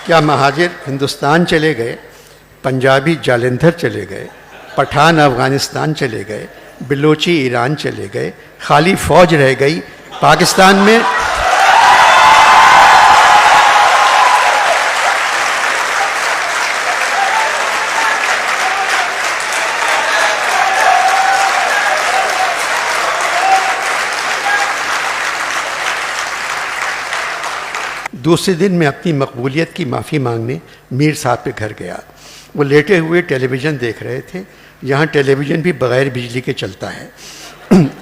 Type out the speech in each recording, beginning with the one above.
क्या महाजिर हिंदुस्तान चले गए, पंजाबी जालंधर चले गए, पठान अफ़गानिस्तान चले गए, बिलोची ईरान चले गए, खाली फ़ौज रह गई पाकिस्तान में। दूसरे दिन मैं अपनी मकबूलियत की माफ़ी मांगने मीर साहब के घर गया। वो लेटे हुए टेलीविज़न देख रहे थे। यहाँ टेलीविज़न भी बग़ैर बिजली के चलता है।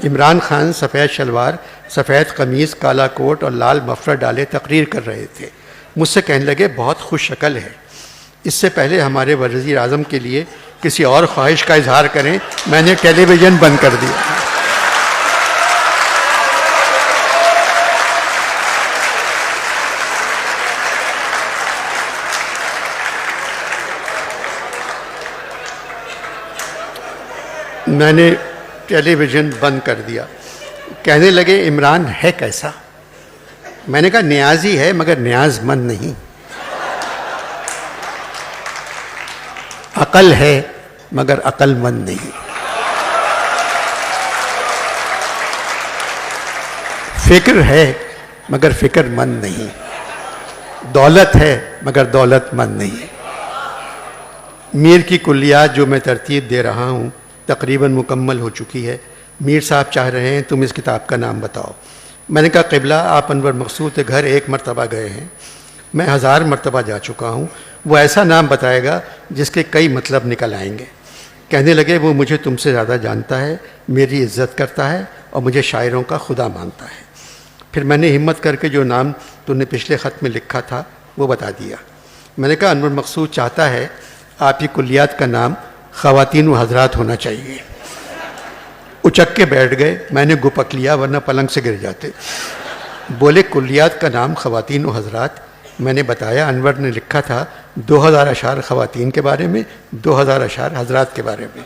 इमरान खान सफ़ेद शलवार, सफ़ेद कमीज़, काला कोट और लाल मफलर डाले तकरीर कर रहे थे। मुझसे कहने लगे, बहुत खुश शक्ल है। इससे पहले हमारे वज़ीर आज़म के लिए किसी और ख्वाहिश का इजहार करें, मैंने टेलीविज़न बंद कर दिया। मैंने टेलीविज़न बंद कर दिया। कहने लगे, इमरान है कैसा? मैंने कहा, न्याजी है मगर न्याज़मंद नहीं। अकल है मगर अक्लमंद नहीं। फिक्र है मगर फिक्रमंद नहीं। दौलत है मगर दौलतमंद नहीं। मीर की कुल्लियात जो मैं तरतीब दे रहा हूँ तकरीबन मुकम्मल हो चुकी है। मीर साहब चाह रहे हैं तुम इस किताब का नाम बताओ। मैंने कहा, क़िबला आप अनवर मकसूद के घर एक मरतबा गए हैं, मैं 1000 मरतबा जा चुका हूँ। वो ऐसा नाम बताएगा जिसके कई मतलब निकल आएंगे। कहने लगे, वो मुझे तुमसे ज़्यादा जानता है, मेरी इज़्ज़त करता है और मुझे शायरों का खुदा मानता है। फिर मैंने हिम्मत करके जो नाम तुमने पिछले ख़त में लिखा था वो बता दिया। मैंने कहा, अनवर मकसूद चाहता है आपकी कुल्लियात का नाम ख़वातीन व हज़रात होना चाहिए। उचक के बैठ गए। मैंने गुपक लिया वरना पलंग से गिर जाते। बोले, कुल्लियात का नाम ख़वातीन व हज़रात? मैंने बताया, अनवर ने लिखा था 2000 अशार ख़वातीन के बारे में, 2000 अशार हज़रात के बारे में।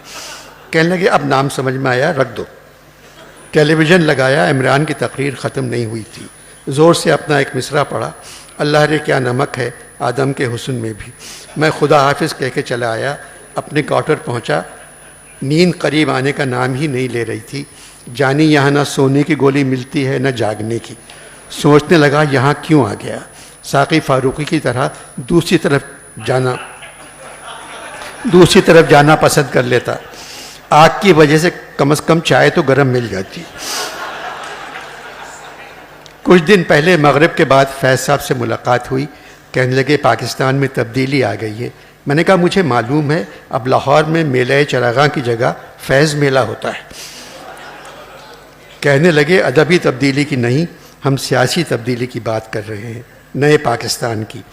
कहने लगे, अब नाम समझ में आया, रख दो। टेलीविज़न लगाया। इमरान की तकरीर ख़त्म नहीं हुई थी। ज़ोर से अपना एक मिसरा पढ़ा, अल्लाह रे क्या नमक है आदम के हुस्न में भी। मैं खुदा हाफिज़ कह के चला आया। अपने क्वार्टर पहुंचा। नींद करीब आने का नाम ही नहीं ले रही थी। जानी यहाँ ना सोने की गोली मिलती है न जागने की। सोचने लगा, यहाँ क्यों आ गया? साक़ी फ़ारूक़ी की तरह दूसरी तरफ जाना पसंद कर लेता। आग की वजह से कम से कम चाय तो गर्म मिल जाती। कुछ दिन पहले मगरिब के बाद फैज़ साहब से मुलाकात हुई। कहने लगे, पाकिस्तान में तब्दीली आ गई है। मैंने कहा, मुझे मालूम है, अब लाहौर में मेला चरागां की जगह फैज़ मेला होता है। कहने लगे, अदबी तब्दीली की नहीं, हम सियासी तब्दीली की बात कर रहे हैं, नए पाकिस्तान की।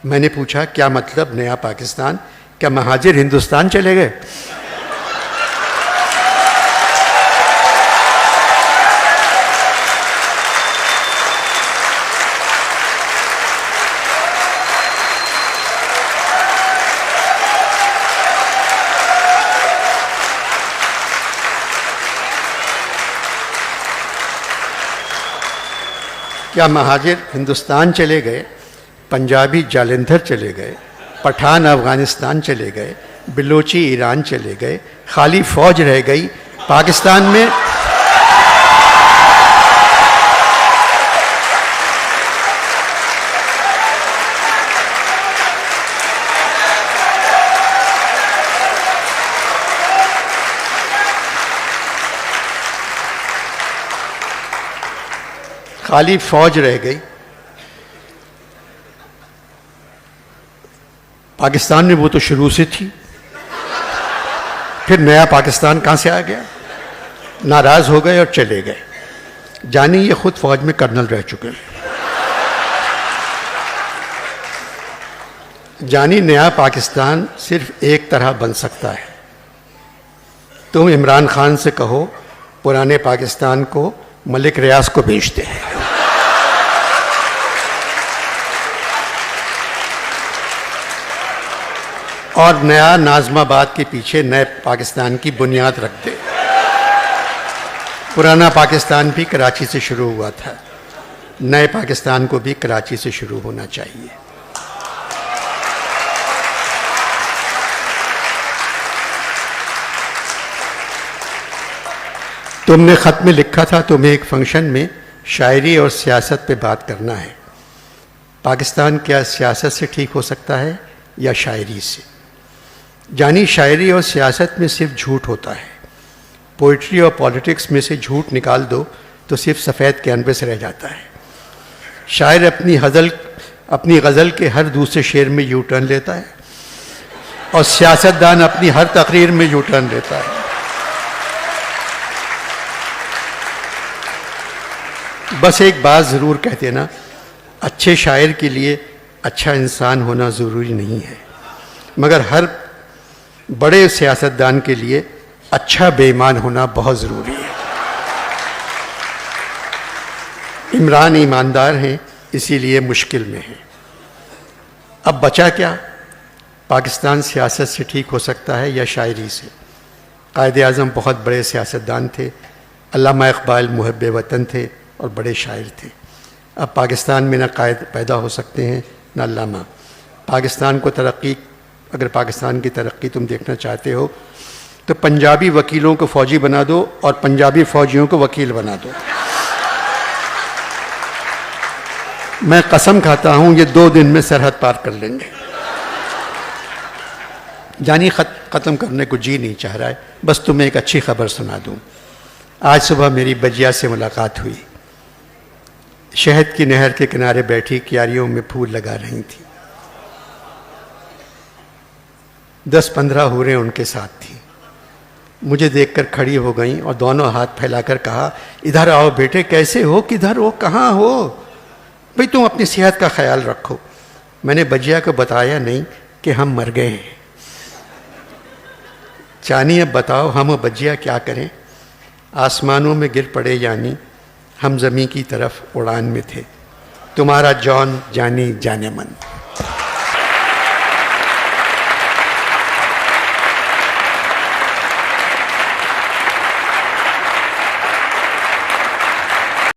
मैंने पूछा, क्या मतलब नया पाकिस्तान? क्या महाजिर हिंदुस्तान चले गए? क्या महाजिर हिंदुस्तान चले गए, पंजाबी जालंधर चले गए, पठान अफ़गानिस्तान चले गए, बिलोची ईरान चले गए, खाली फ़ौज रह गई पाकिस्तान में? खाली फ़ौज रह गई। पाकिस्तान में वो तो शुरू से थी, फिर नया पाकिस्तान कहाँ से आ गया? नाराज़ हो गए और चले गए। जानी ये खुद फ़ौज में कर्नल रह चुके हैं। जानी नया पाकिस्तान सिर्फ एक तरह बन सकता है। तुम इमरान खान से कहो पुराने पाकिस्तान को मलिक रियाज को बेचते हैं। और नया नाज़माबाद के पीछे नए पाकिस्तान की बुनियाद रख दे। पुराना पाकिस्तान भी कराची से शुरू हुआ था, नए पाकिस्तान को भी कराची से शुरू होना चाहिए। तुमने ख़त में लिखा था तुम्हें एक फंक्शन में शायरी और सियासत पे बात करना है। पाकिस्तान क्या सियासत से ठीक हो सकता है या शायरी से? जानी शायरी और सियासत में सिर्फ झूठ होता है। पोइट्री और पॉलिटिक्स में से झूठ निकाल दो तो सिर्फ सफ़ेद कैनवस रह जाता है। शायर अपनी गज़ल के हर दूसरे शेर में यू टर्न लेता है और सियासतदान अपनी हर तकरीर में यू टर्न लेता है। बस एक बात ज़रूर कहते ना, अच्छे शायर के लिए अच्छा इंसान होना ज़रूरी नहीं है, मगर हर बड़े सियासतदान के लिए अच्छा बेईमान होना बहुत ज़रूरी है। इमरान ईमानदार हैं, इसीलिए मुश्किल में हैं। अब बचा क्या? पाकिस्तान सियासत से ठीक हो सकता है या शायरी से? कायद आज़म बहुत बड़े सियासतदान थे, अल्लामा इकबाल मुहब्ब वतन थे और बड़े शायर थे। अब पाकिस्तान में ना कायद पैदा हो सकते हैं ना अल्लामा। पाकिस्तान को अगर पाकिस्तान की तरक्की तुम देखना चाहते हो तो पंजाबी वकीलों को फ़ौजी बना दो और पंजाबी फ़ौजियों को वकील बना दो। मैं कसम खाता हूँ ये 2 दिन में सरहद पार कर लेंगे। जानी ख़त्म करने को जी नहीं चाह रहा है, बस तुम्हें एक अच्छी खबर सुना दूँ। आज सुबह मेरी बजिया से मुलाकात हुई। शहद की नहर के किनारे बैठी क्यारियों में फूल लगा रही थी। 10-15 हूरें उनके साथ थी। मुझे देखकर खड़ी हो गईं और दोनों हाथ फैलाकर कहा, इधर आओ बेटे, कैसे हो, किधर हो, कहाँ हो? भाई तुम अपनी सेहत का ख्याल रखो। मैंने बजिया को बताया नहीं कि हम मर गए हैं। जानी अब बताओ हम बजिया क्या करें? आसमानों में गिर पड़े यानी हम ज़मीं की तरफ उड़ान में थे। तुम्हारा जॉन जानी जाने मन।